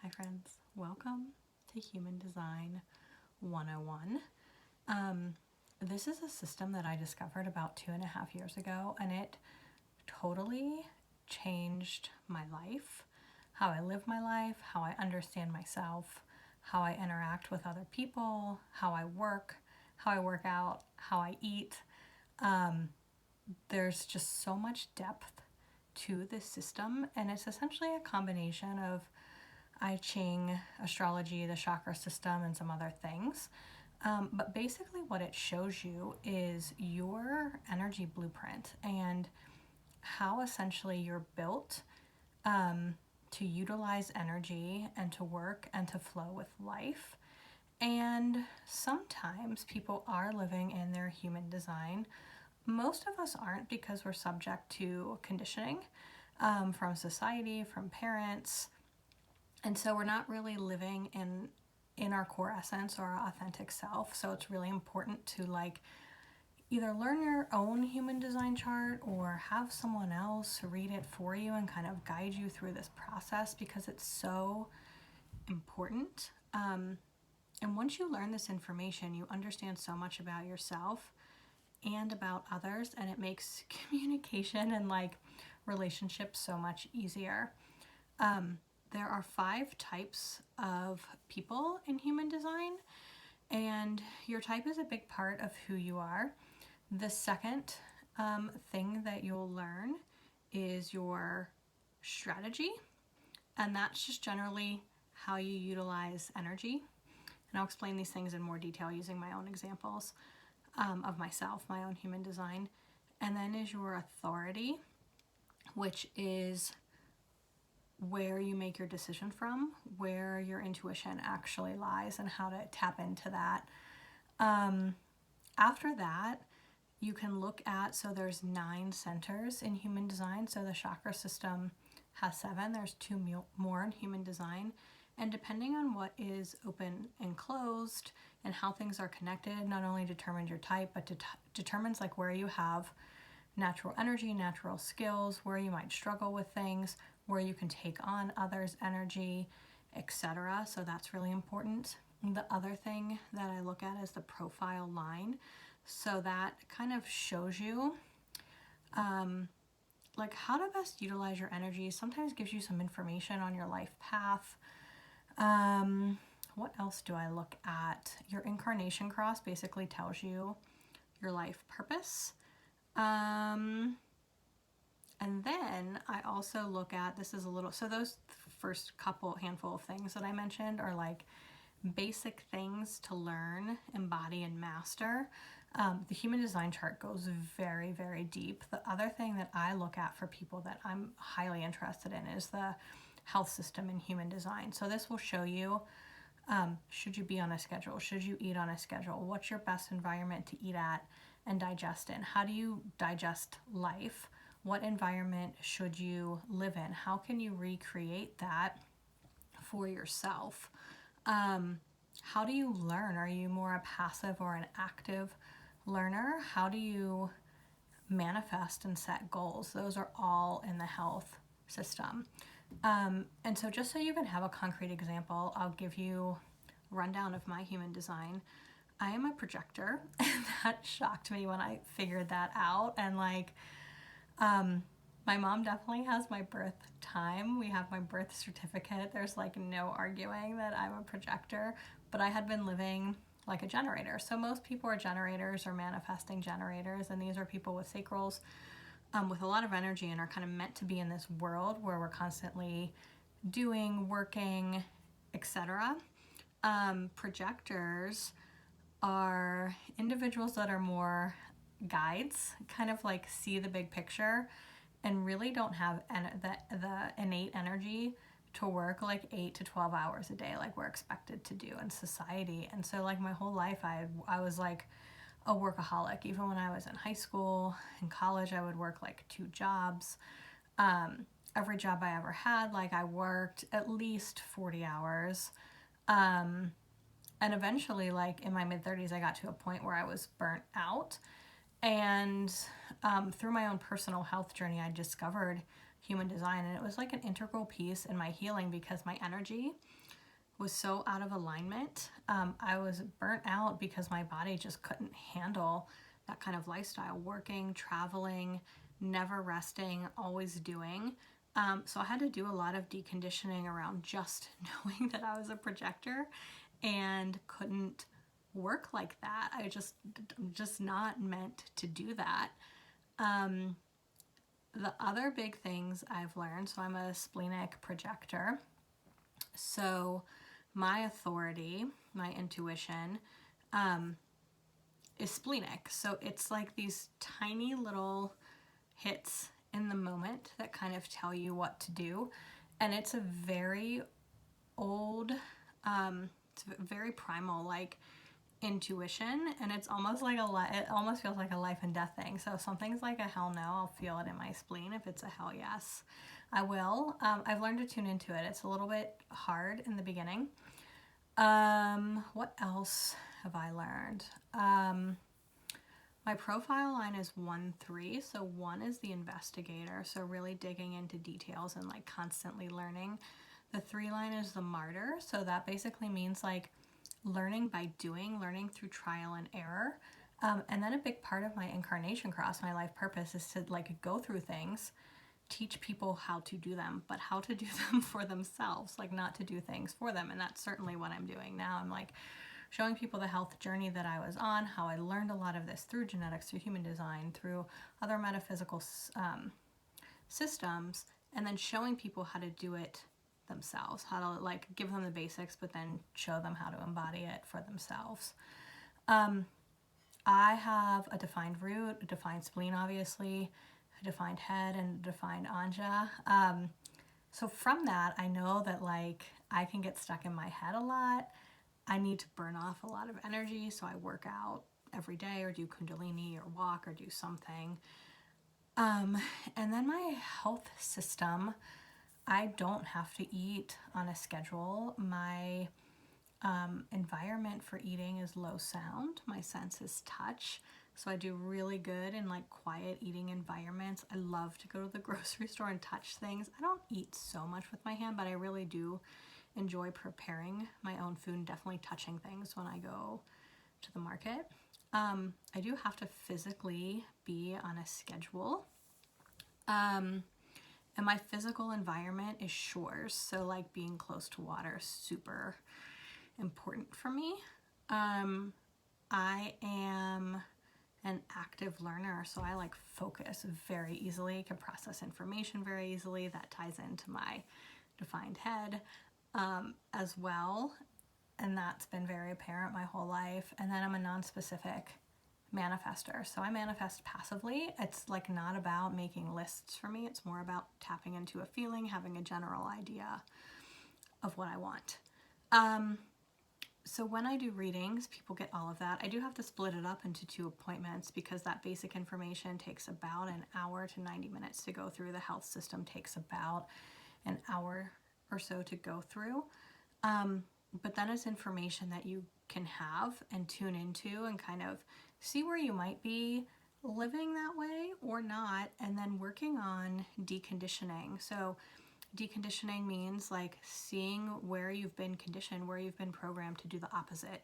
Hi friends, welcome to Human Design 101. This is a system that I discovered about 2.5 years ago, and it totally changed my life, how I live my life, how I understand myself, how I interact with other people, how I work out, how I eat. There's just so much depth to this system, and it's essentially a combination of I Ching, astrology, the chakra system, and some other things. But basically, what it shows you is your energy blueprint and how essentially you're built to utilize energy and to work and to flow with life. And sometimes people are living in their human design. Most of us aren't because we're subject to conditioning from society, from parents, and so we're not really living in our core essence or our authentic self. So it's really important to either learn your own human design chart or have someone else read it for you and kind of guide you through this process, because it's so important. And once you learn this information, you understand so much about yourself and about others, and it makes communication and relationships so much easier. There are 5 types of people in human design, and your type is a big part of who you are. The second thing that you'll learn is your strategy, and that's just generally how you utilize energy. And I'll explain these things in more detail using my own examples of myself, my own human design. And then is your authority, which is where you make your decision from, where your intuition actually lies, and how to tap into that. After that, you can look at, so there's 9 centers in human design. So the chakra system has 7. There's 2 more in human design. And depending on what is open and closed and how things are connected, not only determines your type, but determines where you have natural energy, natural skills, where you might struggle with things, where you can take on others' energy, etc. So that's really important. The other thing that I look at is the profile line. So that kind of shows you how to best utilize your energy. Sometimes gives you some information on your life path. What else do I look at? Your incarnation cross basically tells you your life purpose. And then I also look at, this is a little, so those first handful of things that I mentioned are basic things to learn, embody, and master. The human design chart goes very, very deep. The other thing that I look at for people that I'm highly interested in is the health system in human design. So this will show you, should you be on a schedule? Should you eat on a schedule? What's your best environment to eat at and digest in? How do you digest life? What environment should you live in? How can you recreate that for yourself? How do you learn? Are you more a passive or an active learner? How do you manifest and set goals? Those are all in the health system. And so just so you can have a concrete example, I'll give you a rundown of my human design. I am a projector, and that shocked me when I figured that out. And my mom definitely has my birth time. We have my birth certificate. There's no arguing that I'm a projector, but I had been living like a generator. So most people are generators or manifesting generators, and these are people with sacrals with a lot of energy and are kind of meant to be in this world where we're constantly doing, working, etc. Projectors are individuals that are more guides, kind of see the big picture and really don't have the innate energy to work 8 to 12 hours a day like we're expected to do in society. And so my whole life I was a workaholic. Even when I was in high school and college, I would work 2 jobs. Every job I ever had, I worked at least 40 hours. And eventually, in my mid-30s, I got to a point where I was burnt out. And through my own personal health journey, I discovered human design, and it was like an integral piece in my healing because my energy was so out of alignment. I was burnt out because my body just couldn't handle that kind of lifestyle, working, traveling, never resting, always doing. So I had to do a lot of deconditioning around just knowing that I was a projector and couldn't work like that. I'm just not meant to do that. The other big things I've learned, so I'm a splenic projector. So my authority, my intuition, is splenic. So it's like these tiny little hits in the moment that kind of tell you what to do. And it's a very old, it's very primal, like intuition, and it's almost like it almost feels like a life and death thing. So if something's like a hell no, I'll feel it in my spleen. If it's a hell yes, I will. I've learned to tune into it. It's a little bit hard in the beginning. What else have I learned? My profile line is 1-3, so 1 is the investigator, so really digging into details and like constantly learning. The 3 line is the martyr, so that basically means like learning by doing, learning through trial and error. And then a big part of my incarnation cross, my life purpose, is to like go through things, teach people how to do them, but how to do them for themselves, like not to do things for them. And that's certainly what I'm doing now. I'm like showing people the health journey that I was on, how I learned a lot of this through genetics, through human design, through other metaphysical systems, and then showing people how to do it themselves, how to like give them the basics, but then show them how to embody it for themselves. I have a defined root, a defined spleen, obviously, a defined head, and a defined anja. So from that, I know that like I can get stuck in my head a lot. I need to burn off a lot of energy, so I work out every day or do Kundalini or walk or do something. And then my health system, I don't have to eat on a schedule. My environment for eating is low sound. My sense is touch. So I do really good in like quiet eating environments. I love to go to the grocery store and touch things. I don't eat so much with my hand, but I really do enjoy preparing my own food and definitely touching things when I go to the market. I do have to physically be on a schedule. And my physical environment is shores. So like being close to water is super important for me. I am an active learner, so I like focus very easily, can process information very easily. That ties into my defined head as well, and that's been very apparent my whole life. And then I'm a non-specific manifester, so I manifest passively. It's like not about making lists for me. It's more about tapping into a feeling, having a general idea of what I want. So when I do readings, people get all of that. I do have to split it up into 2 appointments because that basic information takes about an hour to 90 minutes to go through. The health system takes about an hour or so to go through. But then it's information that you can have and tune into and kind of see where you might be living that way or not, and then working on deconditioning. So deconditioning means like seeing where you've been conditioned, where you've been programmed to do the opposite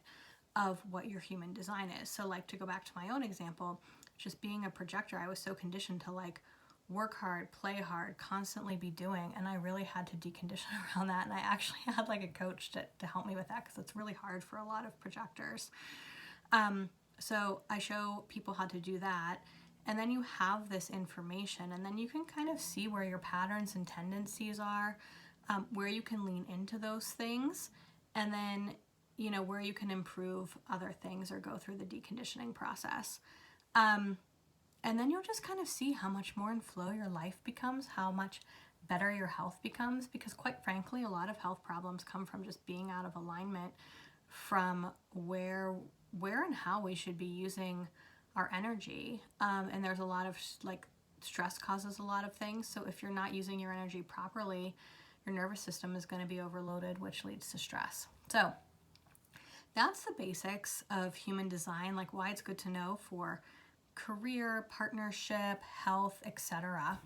of what your human design is. So like to go back to my own example, just being a projector, I was so conditioned to like work hard, play hard, constantly be doing, and I really had to decondition around that. And I actually had like a coach to help me with that because it's really hard for a lot of projectors. So I show people how to do that, and then you have this information, and then you can kind of see where your patterns and tendencies are, where you can lean into those things, and then you know where you can improve other things or go through the deconditioning process. And then you'll just kind of see how much more in flow your life becomes, how much better your health becomes, because quite frankly, a lot of health problems come from just being out of alignment from where and how we should be using our energy. And there's a lot of like stress causes a lot of things. So if you're not using your energy properly, your nervous system is going to be overloaded, which leads to stress. So that's the basics of human design, like why it's good to know for career, partnership, health, etc.